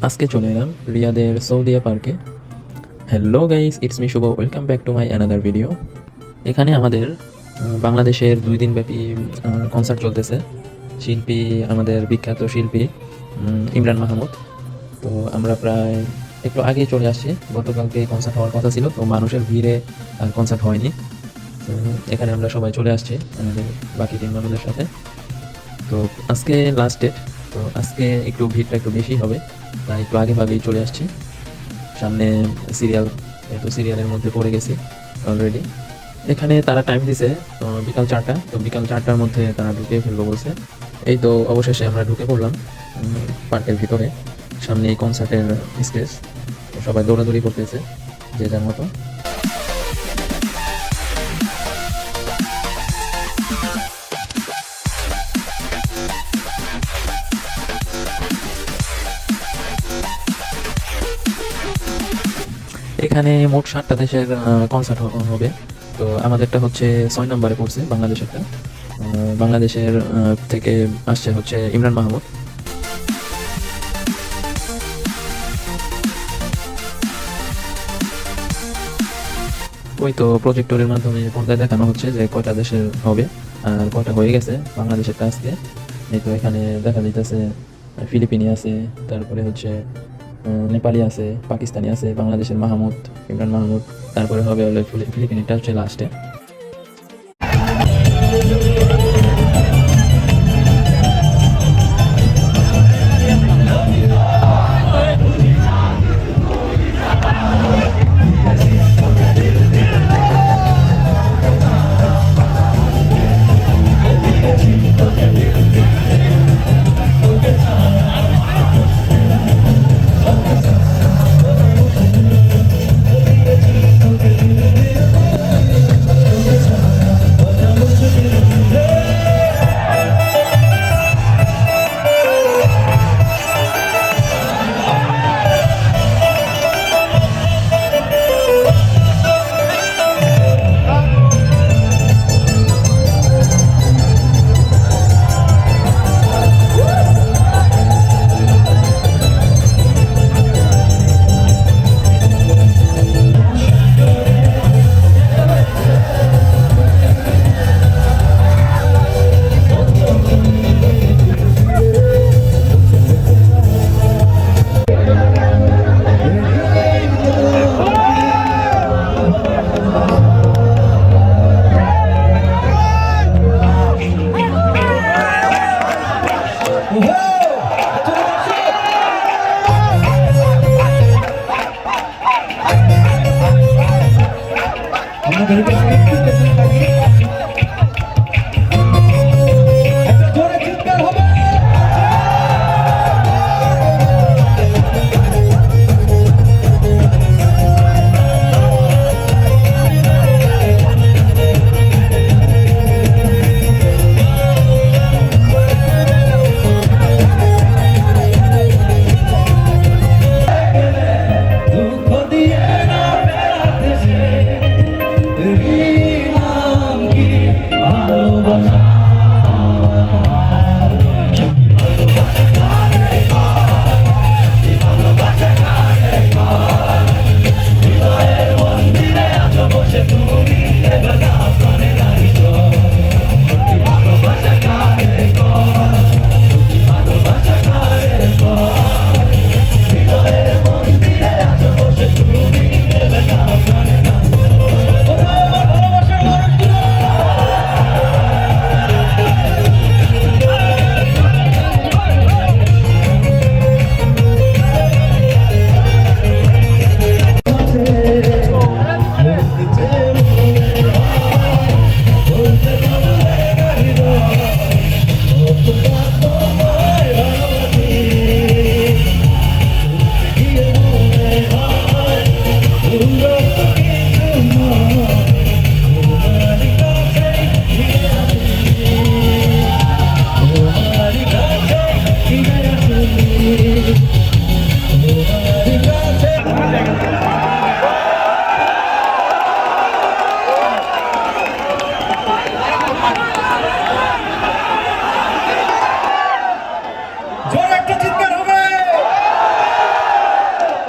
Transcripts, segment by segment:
আজকে চলে এলাম রিয়াদের সৌদিয়া পার্কে। Hello guys, it's me Shuvo, welcome back to my another video. এখানে আমাদের বাংলাদেশের 2 দিন ব্যাপী কনসার্ট চলতেছে। শিল্পী, আমাদের বিখ্যাত শিল্পী ইমরান মাহমুদ। তো আমরা প্রায় একটু আগেই চলে আসছি। গতকালকে কনসার্ট হওয়ার কথা ছিল, তো মানুষের ভিড়ে কনসার্ট হয়নি। তো এখানে আমরা সবাই চলে আসছি আমাদের বাকি টিম মেম্বারদের সাথে। তো আজকে লাস্ট ডেট, তো আজকে একটু ভিড়টা একটু বেশি হবে, তাই একটু আগে ভাগেই চলে আসছি। সামনে সিরিয়াল, তো সিরিয়ালের মধ্যে পড়ে গেছি অলরেডি। এখানে তারা টাইম দিছে বিকাল 4টা, তো বিকাল 4টার মধ্যে তারা ঢুকে ফেলবো বলছে। এই তো অবশেষে আমরা ঢুকে পড়লাম পার্কের ভিতরে। সামনে এই কনসার্টের স্টেজ, সবাই দৌড়াদৌড়ি করতেছে যে যার মতো। এখানে মোট 7টা দেশের কনসার্ট হবে। তো আমাদেরটা হচ্ছে 6 নম্বরে পড়ছে, বাংলাদেশেরটা। বাংলাদেশের থেকে আসছে হচ্ছে ইমরান মাহমুদ। ওই তো প্রজেক্টরের মাধ্যমে পর্দায় দেখানো হচ্ছে যে কয়টা দেশের হবে আর কয়টা হয়ে গেছে বাংলাদেশেরটা আজকে। এই তো এখানে দেখা যাইতেছে ফিলিপিনি আছে, তারপরে হচ্ছে নেপালি আছে, পাকিস্তানি আছে, বাংলাদেশের মাহমুদ, ইমরান মাহমুদ। তারপরে হবে হলো ফিলিপিনিটা হচ্ছে লাস্টে।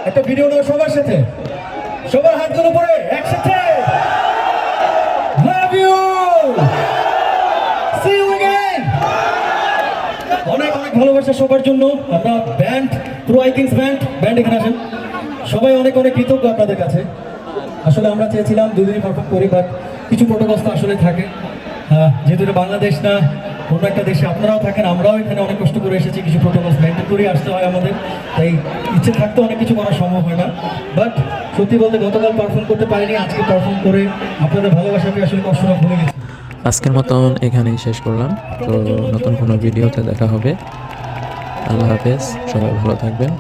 একটা ভিডিও নাও সবার সাথে, সবার হাতগুলো উপরে একসাথে। Love you, see you again. অনেক অনেক ভালোবাসা সবার জন্য। আমরা band, pro I kings band এখানে আসেন। সবাই অনেক অনেক কৃতজ্ঞ আপনাদের কাছে। আসলে আমরা চেয়েছিলাম দুদিনই পারফর্ম করি, বাট কিছু প্রোটোকল তো আসলে থাকে। যেহেতু এটা বাংলাদেশ না অন্য একটা দেশে, আপনারাও থাকেন, আমরাও এখানে অনেক কষ্ট করে এসেছি, কিছু প্রোটোকল মেনটেন করে আসতে হয় আমাদের। তাই ইচ্ছে থাকতে অনেক কিছু করা সম্ভব হয় না। বাট সত্যি বলতে গতকাল পারফর্ম করতে পারিনি, আজকে পারফর্ম করে আপনাদের ভালোবাসাকে আসলে কষ্টটা ভুলে গেছি। আজকের মতন এখানেই শেষ করলাম। তো নতুন কোনো ভিডিওতে দেখা হবে। আল্লাহ হাফেজ, সবাই ভালো থাকবেন।